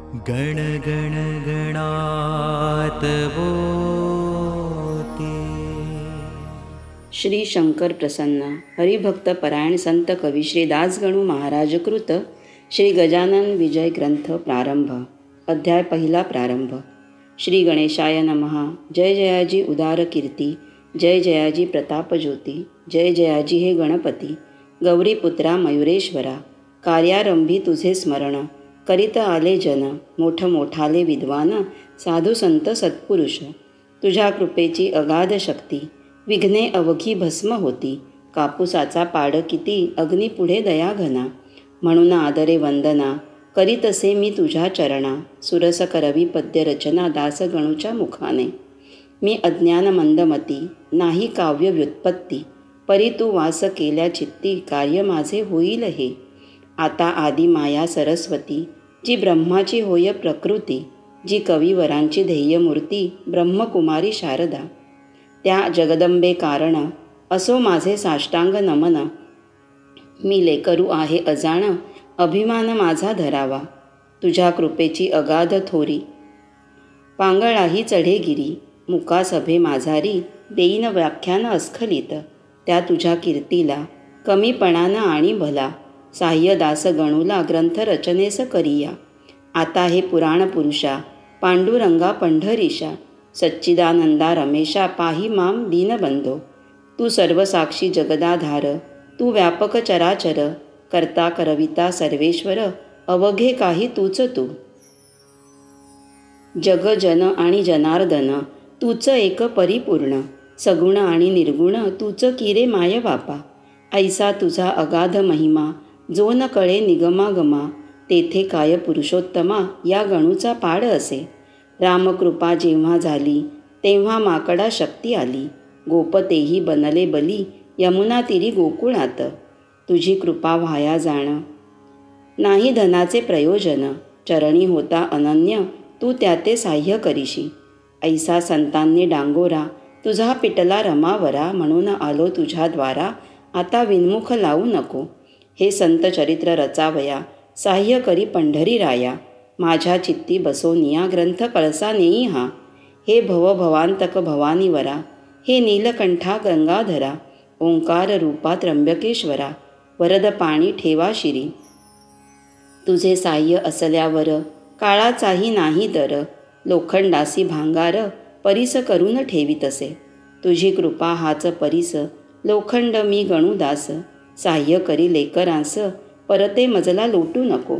गण गण गणात बोते। श्री शंकर प्रसन्न हरिभक्त परायण संत कवी श्री दासगणू महाराज कृत श्री गजानन विजय ग्रंथ प्रारंभ। अध्याय पहिला प्रारंभ। श्री गणेशाय नमः। जय जयाजी उदार कीर्ती, जय जयाजी प्रताप ज्योती, जय जयाजी हे गणपती, गौरीपुत्रा मयुरेश्वरा। कार्यारंभी तुझे स्मरण, करीत आले जन, मोठ मोठाले विद्वान, साधू संत सत्पुरुष। तुझ्या कृपेची अगाध शक्ती, विघ्ने अवघी भस्म होती। कापूसाचा पाड किती, अग्नीपुढे दया घना। म्हणून आदरे वंदना, करीतसे मी तुझ्या चरणा। सुरस करवी पद्य रचना, दासगणूच्या मुखाने। मी अज्ञान मंदमती, नाही काव्य व्युत्पत्ती। परी तू वास केल्या चित्ती, कार्य माझे होईल हे। आता आदि माया सरस्वती, जी ब्रह्माची होय प्रकृती। जी कविवरांची ध्येयमूर्ती, ब्रह्मकुमारी शारदा। त्या जगदंबे कारण, असो माझे साष्टांग नमन। मी लेकरू आहे अजाण, अभिमान माझा धरावा। तुझ्या कृपेची अगाध थोरी, पांगळाही चढे गिरी। मुका सभे माझारी, देईन व्याख्यान अस्खलित। त्या तुझ्या कीर्तीला, कमीपणानं आणि भला। साह्य दास गणूला, ग्रंथ रचनेस करिया। आता हे पुराण पुरुषा, पांडुरंगा पंढरीशा। सच्चिदानंदा रमेशा, पाही माम दीनबंधो। तू सर्वसाक्षी जगदाधार, तू व्यापक चराचर। करता करविता सर्वेश्वर, अवघे काही तूच तू। जग जन आणि जनार्दन, तूच एक परिपूर्ण। सगुण आणि निर्गुण, तूच की रे माय बापा। ऐसा तुझा अगाध महिमा, जो न कळे निगमागमा। तेथे काय पुरुषोत्तमा, या गणूचा पाड असे। रामकृपा जेव्हा झाली, तेव्हा माकडा शक्ती आली। गोपतेही बनले बली, यमुना तीरी गोकुळात। तुझी कृपा व्हाया जाण, नाही धनाचे प्रयोजन। चरणी होता अनन्य, तू त्याते साह्य करीशी। ऐसा संतांनी डांगोरा, तुझा पिटला रमावरा। म्हणून आलो तुझ्या द्वारा, आता विनमुख लावू नको। हे संत चरित्र रचावया, साह्य करी पंढरी राया। माझ्या चित्ती बसोनिया, ग्रंथ कळसा नेई हा। हे भवभवांतक भवानीवरा, हे नीलकंठा गंगाधरा। ओंकार रूपा त्र्यंबकेश्वरा, वरद पाणी ठेवा शिरी। तुझे साह्य असल्यावर, काळाचाही नाही दर। लोखंडासी भांगार, परीस करून ठेवीतसे। तुझी कृपा हाच परीस, लोखंड मी गणूदास। साह्य करी लेकरांस, परते मजला लोटू नको।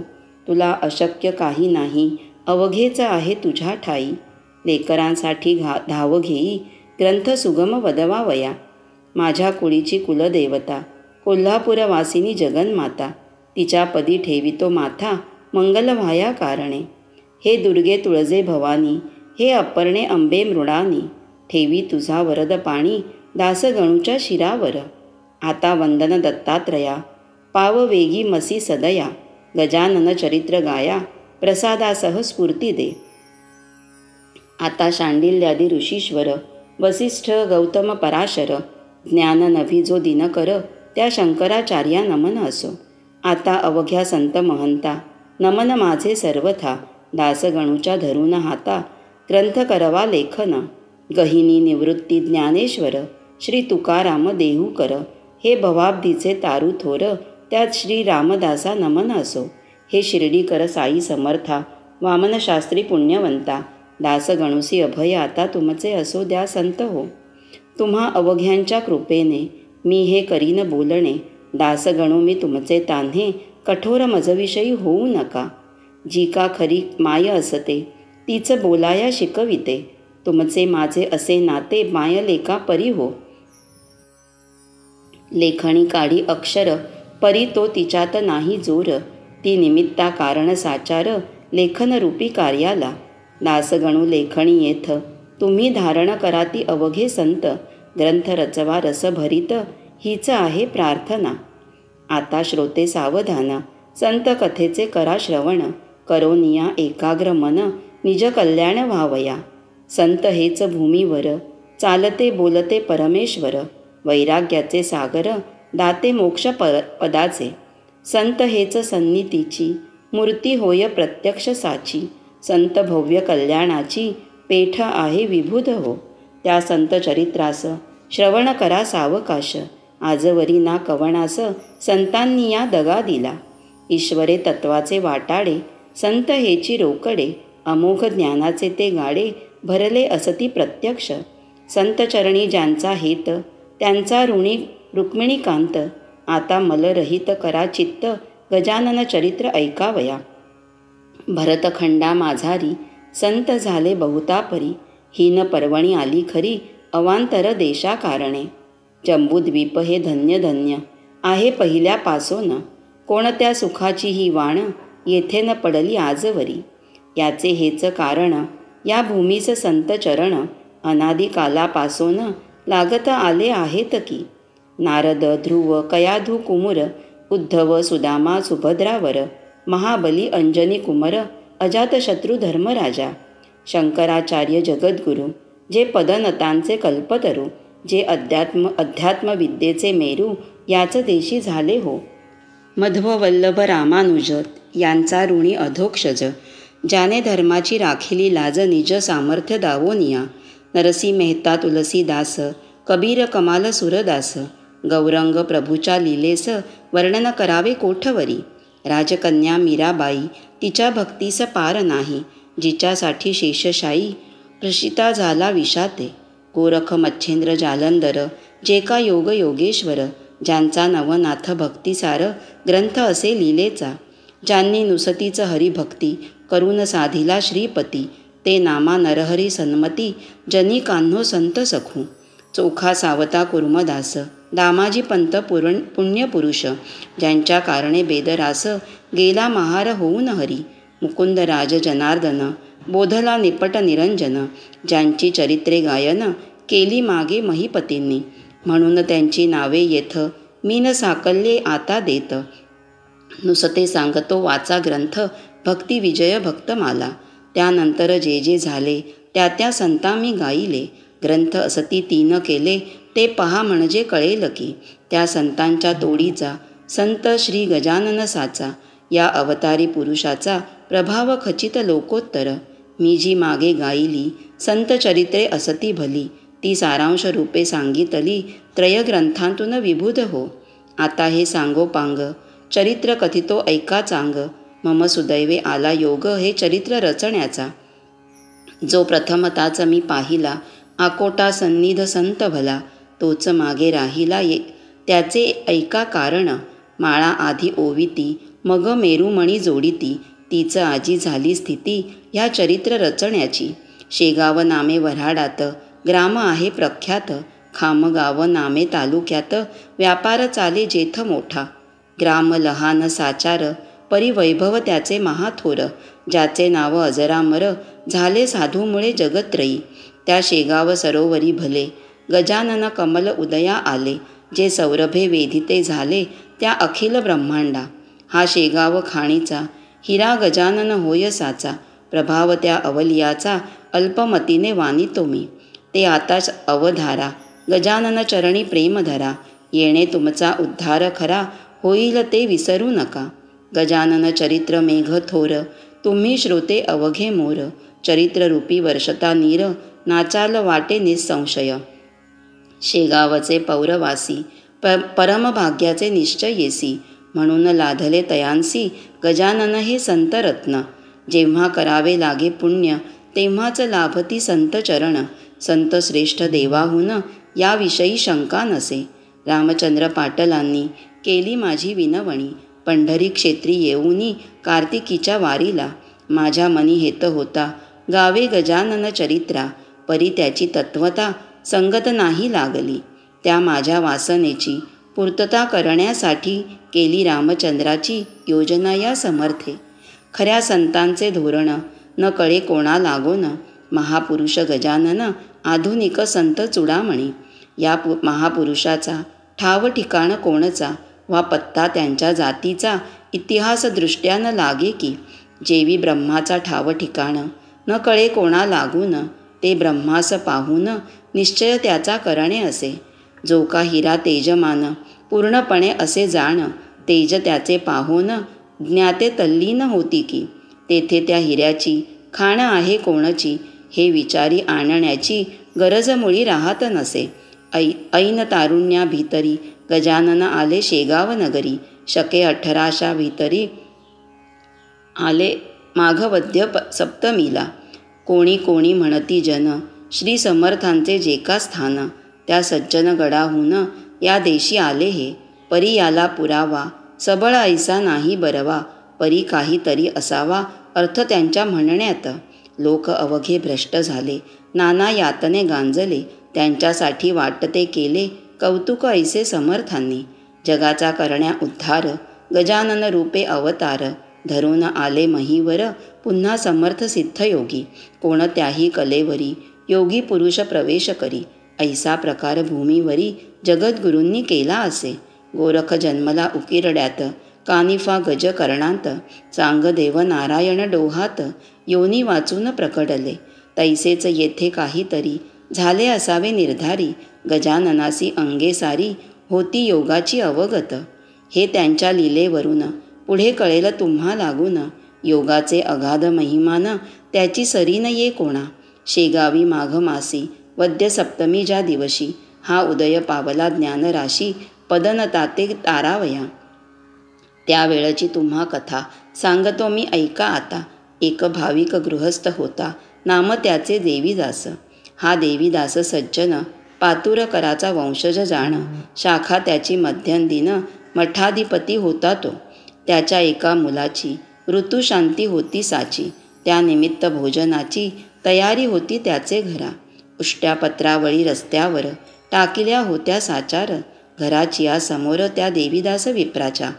तुला अशक्य काही नाही, अवघेच आहे तुझ्या ठाई। लेकरांसाठी धाव घेई, ग्रंथ सुगम वदवावया। माझ्या कुळीची कुलदेवता, कोल्हापूरवासिनी जगन्माता। तिच्या पदी ठेवितो माथा, मंगल व्हाया कारणे। हे दुर्गे तुळजे भवानी, हे अपर्णे अंबे मृडानी। ठेवी तुझा वरद पाणी, दासगणूच्या शिरावर। आता वंदन दत्तात्रया, पाव वेगी मसी सदया। गजानन चरित्र गाया, प्रसादासह स्फूर्ती दे। आता शांडिल्यादी ऋषीश्वर, वसिष्ठ गौतम पराशर। ज्ञान नभी जो दिनकर, त्या शंकराचार्या नमन असो। आता अवघ्या संत महंता, नमन माझे सर्वथा। दासगणूच्या धरून हाता, ग्रंथ करवा लेखन। गहिनी निवृत्ती ज्ञानेश्वर, श्री तुकाराम देहूकर। हे भवाब्दीचे तारू थोर, त्यात श्री रामदासा नमन असो। हे शिर्डीकर साई समर्था, वामनशास्त्री पुण्यवंता। दासगणूसी अभय आता, तुमचे असो द्या संत हो। तुम्हा अवघ्यांच्या कृपेने, मी हे करीन बोलणे। दासगणू मी तुमचे तान्हे, कठोर मजविषयी होऊ नका। जी का खरी माय असते, तीच बोलाया शिकविते। तुमचे माझे असे नाते, माय लेका परी हो। लेखणी काढी अक्षर, परी तो तिच्यात नाही जोर। ती निमित्ता कारण साचार, लेखनरूपी कार्याला। दासगणू लेखणी येथ, तुम्ही धारण करा ती अवघे संत। ग्रंथ रचवा रस भरित, हीच आहे प्रार्थना। आता श्रोते सावधान, संत कथेचे करा श्रवण। करोनिया एकाग्र मन, निज कल्याण व्हावया। संत हेच भूमीवर, चालते बोलते परमेश्वर। वैराग्याचे सागर, दाते मोक्ष पदाचे। संत हेच सन्नितीची, मूर्ती होय प्रत्यक्ष साची। संत भव्य कल्याणाची पेठ आहे विभुध हो. त्या संत चरित्रास श्रवण करा सावकाश. आजवरी ना कवणास संतांनी या दगा दिला. ईश्वरे तत्वाचे वाटाडे संत हेची रोकडे. अमोघ ज्ञानाचे ते गाडे भरले असती प्रत्यक्ष. संत चरणी ज्यांचा हेत त्यांचा ऋणी रुक्मिणीकांत. आता मलरहित करा चित्त गजानन चरित्र ऐकावया. भरतखंडा माझारी संत झाले बहुतापरी. हीन पर्वणी आली खरी अवांतर देशा कारणे. जंबूद्वीप हे धन्य धन्य आहे पहिल्यापासोन. कोणत्या सुखाची ही वाण येथे न पडली आजवरी. याचे हेच कारण या भूमीस संत चरण. अनादी कालापासोन लागत आले आहेत की. नारद ध्रुव कयाधू कुमुर उद्धव सुदामा सुभद्रावर. महाबली अंजनी कुमर अजातशत्रू धर्मराजा. शंकराचार्य जगद्गुरू जे पदनतांचे कल्पतरू. जे अध्यात्मविद्येचे मेरू याच देशी झाले हो. मध्ववल्लभ रामानुज यांचा ऋणी अधोक्षज. ज्याने धर्माची राखिली लाज निज सामर्थ्य दावोनिया. नरसी मेहता तुलसीदास कबीर कमाल सुरदास. गौरंग प्रभूच्या लीलेस वर्णन करावे कोठवरी. राजकन्या मीराबाई तिच्या भक्तीस पार नाही. जिच्यासाठी शेषशायी प्रशिता झाला विषाते. गोरख मच्छेंद्र जालंधर जे का योग योगेश्वर. ज्यांचा नवनाथ भक्तिसार ग्रंथ असे लीलेचा. ज्यांनी नुसतीच हरिभक्ती करून साधिला श्रीपती. ते नामा नरहरी सन्मती जनी कान्हो संत सखू. चोखा सावता कुर्मदास दामाजी पंत पुण्यपुरुष. ज्यांच्या कारणे बेदरास गेला महार होऊन हरी. मुकुंद राज जनार्दन बोधला निपट निरंजन. ज्यांची चरित्रे गायन केली मागे महीपतींनी. म्हणून त्यांची नावे येथ मीन साकल्ये आता देत. नुसते सांगतो वाचा ग्रंथ भक्ती विजय भक्तमाला. त्यानंतर जे जे झाले त्या त्या संता मी गाईले. ग्रंथ असती तीन केले ते पहा म्हणजे कळेल की. त्या संतांच्या तोडीचा संत श्री गजानन साचा. या अवतारी पुरुषाचा प्रभाव खचित लोकोत्तर. मी जी मागे गाईली संत चरित्रे असती भली. ती सारांश रूपे सांगितली त्रयग्रंथांतून विबुध हो. आता हे सांगोपांग चरित्र कथितो ऐका चांग. मम सुदैवे आला योग हे चरित्र रचण्याचा. जो प्रथमताच मी पाहिला आकोटा सन्निध संत भला. तोच मागे राहिला त्याचे ऐका कारण. माळा आधी ओविती मग मेरुमणी जोडिती. तीच आजी झाली स्थिती ह्या चरित्र रचण्याची. शेगाव नामे वऱ्हाडात ग्राम आहे प्रख्यात. खामगाव नामे तालुक्यात व्यापार चाले जेथ मोठा. ग्राम लहान साचार परिवैभव त्याचे महाथोर. ज्याचे नाव अजरामर झाले साधूमुळे जगत्रयी. त्या शेगाव सरोवरी भले गजानन कमल उदया आले. जे सौरभे वेधिते झाले त्या अखिल ब्रह्मांडा. हा शेगाव खाणीचा हिरा गजानन होय साचा. प्रभाव त्या अवलियाचा अल्पमतीने वानितो मी. ते आताच अवधारा गजानन चरणी प्रेम धरा. येणे तुमचा उद्धार खरा होईल ते विसरू नका. गजानन चरित्र मेघ थोर तुम्ही श्रोते अवघे मोर. चरित्ररूपी वर्षता नीर नाचाल वाटे निसंशय. शेगावचे पौरवासी परमभाग्याचे निश्चय येसी. म्हणून लाधले तयांसी गजानन हे संतरत्न. जेव्हा करावे लागे पुण्य तेव्हाच लाभती संत चरण. संत श्रेष्ठ देवाहून याविषयी शंका नसे. रामचंद्र पाटलांनी केली माझी विनवणी. पंढरी क्षेत्री येऊनी कार्तिकीच्या वारीला. माझ्या मनी हेत होता गावे गजानन चरित्रा. परी त्याची तत्वता संगत नाही लागली. त्या माझ्या वासनेची पूर्तता करण्यासाठी केली रामचंद्राची योजना या समर्थे. खऱ्या संतांचे धोरण न कळे कोणा लागोन. महापुरुष गजानन आधुनिक संत चुडामणी. या महापुरुषाचा ठाव ठिकाण कोणचा वा पत्ता त्यांच्या जातीचा इतिहास दृष्ट्यानं लागे की. जेवी ब्रह्माचा ठाव ठिकाण न कळे कोणा लागून. ते ब्रह्मास पाहून निश्चय त्याचा करणे असे. जो का हिरा तेजमान पूर्णपणे असे जाण. तेज त्याचे पाहून ज्ञाते तल्लीन होती की. तेथे त्या हिऱ्याची खाणं आहे कोणची, हे विचारी आणण्याची गरज मुळी राहत नसे. ऐन तारुण्या भीतरी गजानन आले शेगाव नगरी. शके 18 भीतरी आले माघवद्य सप्तमीला. कोणी कोणी म्हणती जन, श्री समर्थांचे जे का स्थान. त्या सज्जन गडाहून या देशी आले हे, परी याला पुरावा सबळ ऐसा नाही बरवा. परी काहीतरी असावा अर्थ त्यांच्या म्हणण्यात. लोक अवघे भ्रष्ट झाले, नाना यातने गांजले. त्यांच्यासाठी वाटते केले कौतुक ऐसे समर्थांनी. जगाचा करण्या उद्धार गजानन रूपे अवतार. धरून आले महीवर पुन्हा समर्थ सिद्धयोगी. कोणत्याही कलेवरी योगी पुरुष प्रवेश करी. ऐसा प्रकार भूमीवरी जगद्गुरूंनी केला असे. गोरख जन्मला उकिरड्यात कानिफा गज करणांत. चांगदेव नारायण डोहात योनी वाचून प्रकटले. तैसेच येथे काहीतरी झाले असावे निर्धारी. गजाननासी अंगे सारी होती योगाची अवगत. हे त्यांच्या लीलेवरून पुढे कळेल तुम्हा लागून. योगाचे अगाध महिमान त्याची सरीन ये कोणा. शेगावी माघ मासी वद्य सप्तमी ज्या दिवशी. हा उदय पावला ज्ञानराशी पदन ताते तारावया. त्यावेळची तुम्हा कथा सांगतो मी ऐका आता. एक भाविक गृहस्थ होता, नाम त्याचे देवीदास. हा देवीदास सज्जन पातुरकराचा वंशज जाण. शाखा त्याची मध्यंदिन मठाधिपती होता तो. त्याच्या एका मुलाची ऋतुशांती होती साची. त्यानिमित्त भोजनाची तयारी होती त्याचे घरा. उष्ट्या पत्रावळी रस्त्यावर टाकिल्या होत्या साचार. घराची या समोर त्या देवीदास विप्राच्या.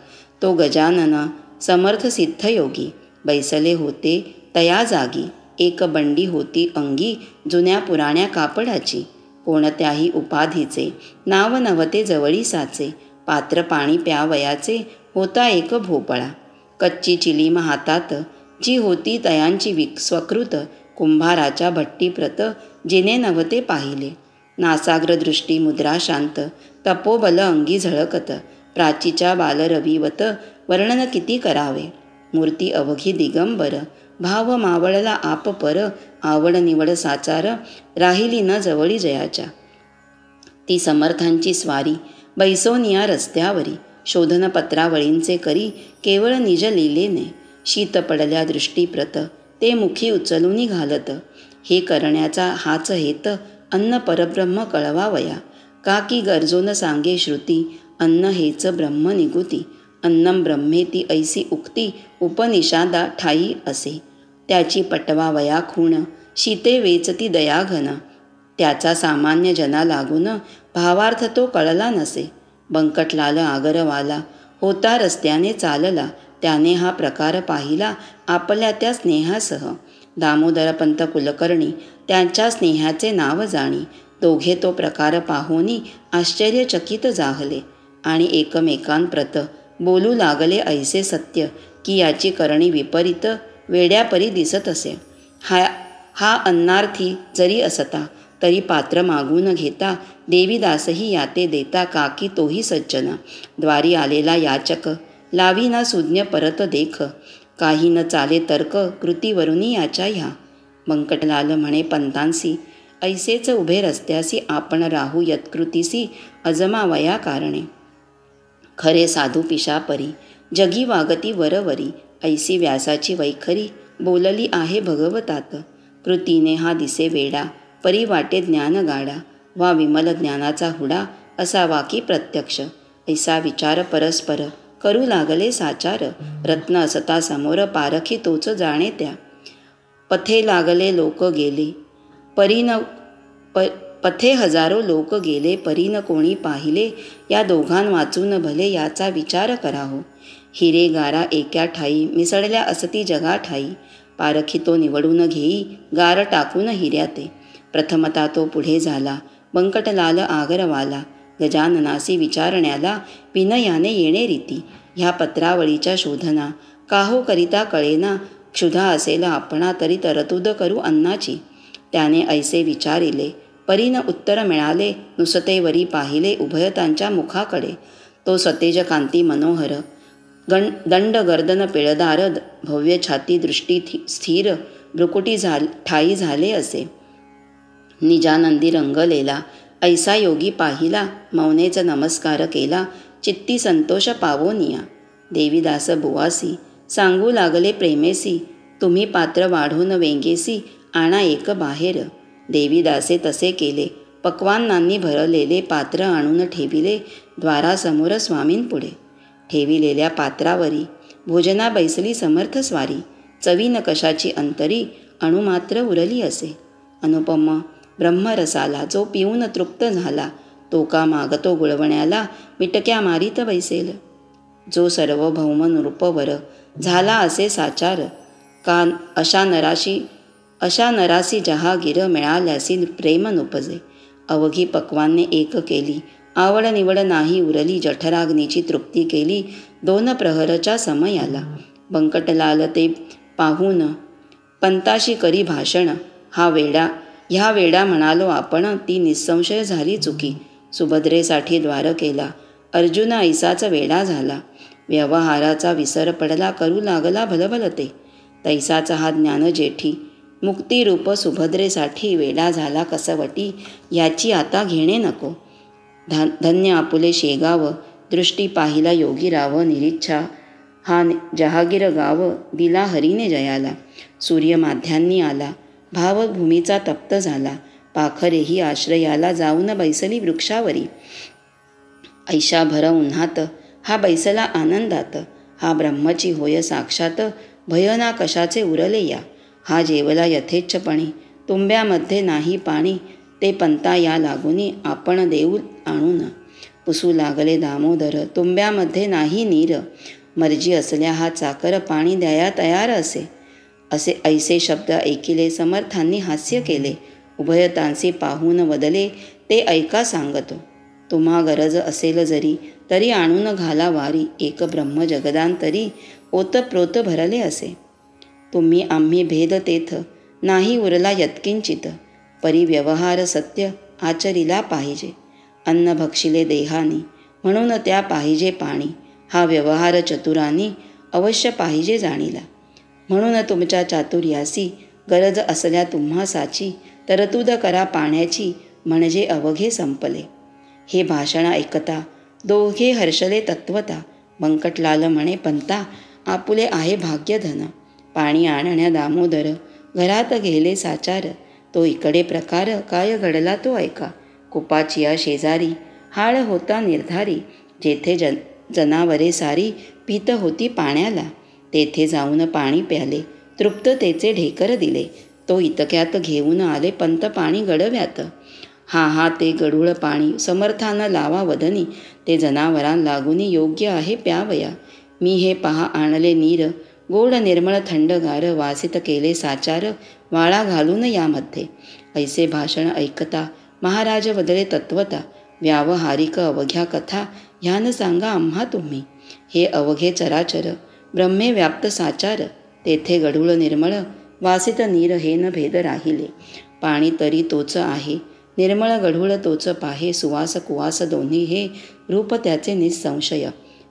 तो गजानन समर्थ सिद्धयोगी बैसले होते तया जागी. एक बंडी होती अंगी जुन्या पुराण्या कापडाची. कोणत्याही उपाधीचे नाव नव्हते जवळी साचे. पात्र पाणी प्यावयाचे होता एक भोपळा. कच्ची चिलीम हातात जी होती तयांची स्वकृत. कुंभाराच्या भट्टीप्रत जिने नव्हते पाहिले. नासाग्र दृष्टी मुद्रा शांत तपोबल अंगी झळकत. प्राचीच्या बालरवीवत वर्णन किती करावे. मूर्ती अवघी दिगंबर भाव मावळला आप पर. आवड निवड साचार राहिली न जवळी जयाच्या. ती समर्थांची स्वारी बैसोनिया रस्त्यावरी. शोधन पत्रावळींचे करी केवळ निज लिलेने. शीत पडल्या दृष्टीप्रत ते मुखी उचलून घालत. हे करण्याचा हाच हेत अन्न परब्रह्म कळवावया. का की गरजून सांगे श्रुती अन्न हेच ब्रह्म निगुती. अन्नम ब्रह्मेती ऐसी उक्ती उपनिषादा ठाई असे. त्याची पटवावया खूण शीते वेचती दयाघन. त्याचा सामान्य जना लागून भावार्थ तो कळला नसे. बंकटलाल आगरवाला होता रस्त्याने चालला. त्याने हा प्रकार पाहिला आपल्या त्या स्नेहासह. दामोदरपंत कुलकर्णी त्यांच्या स्नेहाचे नाव जाणी. दोघे तो प्रकार पाहोनी आश्चर्यचकित जाहले आणि एकमेकांप्रत बोलू लागले ऐसे सत्य की याची करणी विपरीत वेड्यापरी दिसत असे. हा अन्नार्थी जरी असता तरी पात्र मागून घेता देवीदासही याते देता. काकी तोही सज्जन द्वारी आलेला याचक लावी ना सुज्ञ परत देख. काही न चाले तर्क कृतीवरुनी याच्या ह्या. बंकटलाल म्हणे पंतांसी ऐसेच उभे रस्त्यासी. आपण राहू यत्कृतीसी अजमावया कारणे. खरे साधू पिशापरी जगी वागती वरवरी. ऐसी व्यासाची वैखरी बोलली आहे भगवतात. कृतीने हा दिसे वेडा परी वाटे ज्ञान गाडा. वा विमल ज्ञानाचा हुडा असावा की प्रत्यक्ष. ऐसा विचार परस्पर करू लागले साचार. रत्न असता समोर पारखी तोच जाणे त्या. पथे लागले लोक गेले पथे हजारो लोक गेले परीन कोणी पाहिले. या दोघां वाचून भले याचा विचार कराहो. हिरे गारा एका ठाई मिसळल्या असती जगा ठाई. पारखी तो निवडून घेई गार टाकून हिऱ्याते. प्रथमता तो पुढे झाला बंकटलाल आगरवाला. गजाननासी विचारण्याला विनयाने येणे रीती. ह्या पत्रावळीच्या शोधना काहो करिता कळेना. क्षुधा असेल आपणा तरी तरतूद करू अन्नाची. त्याने ऐसे विचारिले परीन उत्तर मिळाले. नुसते पाहिले उभयतांच्या मुखाकडे. तो सतेज कांती मनोहर दंड गर्दन पिळदार भव्य छाती दृष्टी स्थिर. भ्रुकुटी ठाई झाले असे. निजानंदी रंगलेला ऐसा योगी पाहिला, मौनेच नमस्कार केला, चित्ती संतोष पावोनिया. देवीदास बुवासी सांगू लागले प्रेमेसी, तुम्ही पात्र वाढून वेंगेसी, आणा एक बाहेर. देवीदासे तसे केले, पक्वान्नांनी भरलेले पात्र आणून ठेविले द्वारासमोर स्वामींपुढे. ठेविलेल्या पात्रावरी भोजना बैसली समर्थ स्वारी, चवी नकशाची अंतरी अणुमात्र उरली असे. अनुपम ब्रह्मरसाला जो पिऊन तृप्त झाला, तो का मागतो गुळवण्याला, मिटक्या मारीत बैसेल. जो सर्वभौम नृपवर झाला असे साचार, का अशा नरासी जहागीर मिळाल्यासी प्रेम नुपजे. अवघी पक्वाने एक केली, आवड निवड नाही उरली, जठराग्नीची तृप्ती केली 2 प्रहरच्या समयाला. बंकटलाल ते पाहून पंताशी करी भाषण, ह्या वेडा म्हणालो आपण, ती निसंशय झाली चुकी. सुभद्रेसाठी द्वार केला, अर्जुन ऐसाच वेडा झाला. व्यवहाराचा विसर पडला, करू लागला भलभलते. तैसाचा हा ज्ञान जेठी, मुक्तिरूप सुभद्रेसाठी वेडा झाला कसवटी. याची आता घेणे नको. धन्य आपुले शेगाव, दृष्टी पाहिला योगीराव. निरीच्छा हा जहागीर गाव, दिला हरीने जयाला. सूर्य माध्यांनी आला, भावभूमीचा तप्त झाला. पाखरेही आश्रयाला, जाऊन बैसली वृक्षावरी. ऐशा भर उन्हात हा बैसला आनंदात, हा ब्रह्मची होय साक्षात, भयना कशाचे उरले या. हा जेवला यथेच्छपणे, तुंब्यामध्ये नाही पाणी, ते पंता या लागुनी आपण देऊ आणून. पुसू लागले दामोदर, तुंब्यामध्ये नाही नीर, मर्जी असल्या हा चाकर पाणी द्याया तयार असे. ऐसे शब्द ऐकिले, समर्थांनी हास्य केले. उभयतांसी पाहून वदले, ते ऐका सांगतो. तुम्हा गरज असेल जरी, तरी आणून घाला वारी. एक ब्रह्म जगदांतरी, ओतप्रोत भरले असे. तुम्ही आम्ही भेद तेथ, नाही उरला यत्किंचित. परिव्यवहार सत्य आचरिला पाहिजे. अन्न भक्षिले देहानी, म्हणून त्या पाहिजे पाणी. हा व्यवहार चतुरानी, अवश्य पाहिजे जाणीला. म्हणून तुमच्या चातुर्यासी, गरज असल्या तुम्हासाची, तरतूद करा पाण्याची, म्हणजे अवघे संपले. हे भाषण ऐकता दोघे हर्षले तत्वता. बंकटलाल म्हणे पंता, आपुले आहे भाग्यधन. पाणी आणण्या दामोदर, घरात गेले साचार. तो इकडे प्रकार, काय घडला तो ऐका. कुपाची या शेजारी, हाळ होता निर्धारी. जेथे जनावरे सारी, पीत होती पाण्याला. तेथे जाऊन पाणी प्याले, तृप्ततेचे ढेकर दिले. तो इतक्यात घेऊन आले पंत पाणी गडव्यात. हा ते गढूळ पाणी, समर्थानं लावा वदनी. ते जनावरां लागूनी योग्य आहे प्यावया. मी हे पहा आणले नीर, गोड निर्मळ थंडगार. वासित केले साचार, वाळा घालून यामध्ये. ऐसे भाषण ऐकता महाराज वदले तत्वता. व्यावहारिक अवघ्या कथा, ह्यान सांगा आम्हा तुम्ही. हे अवघे चराचर, ब्रह्मे व्याप्त साचार. तेथे गढूळ निर्मळ, वासित नीर हे न भेद राहिले. पाणी तरी तोच आहे, निर्मळ गढूळ तोच पाहे. सुवास कुवास दोन्ही हे, रूप त्याचे निसंशय.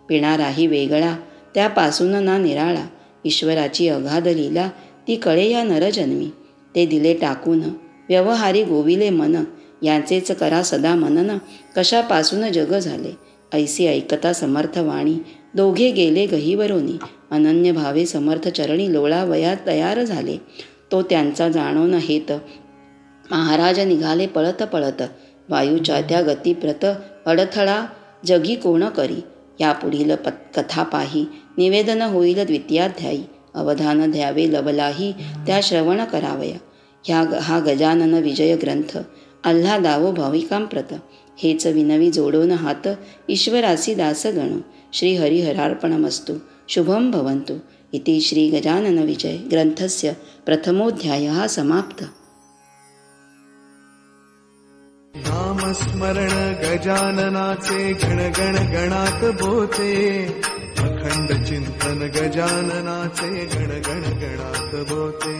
पिणाराही वेगळा, त्यापासून ना निराळा. ईश्वराची अगाध लीला, ती कळे या नरजन्मी. ते दिले टाकून, व्यवहारी गोविले मन. यांचेच करा सदा मनन, कशापासून जग झाले. ऐसी ऐकता समर्थ वाणी, दोघे गेले गहीवरोनी. अनन्य भावे समर्थ चरणी, लोळावया तयार झाले. तो त्यांचा जाणून हेत, महाराज निघाले पळत पळत. वायूच्या त्या गतिप्रत, अडथळा जगी कोण करी. यापुढील कथा पाही, निवेदन होईल द्वितीयाध्यायी. अवधान द्यावे लवलाही, त्या श्रवण करावया. हा गजानन विजय ग्रंथ, आल्हादावो भाविकांप्रत. हेच विनवी जोडोन हात, ईश्वरासी दास गणू. श्री हरिहरार्पणमस्तु. शुभम भवन्तु. इति श्री गजानन विजय ग्रंथस्य प्रथमोऽध्यायः समाप्त. नामस्मरण गजाननाचे गण गण गणात बोते. अखंड चिंतन गजाननाचे गण गण गणात बोते.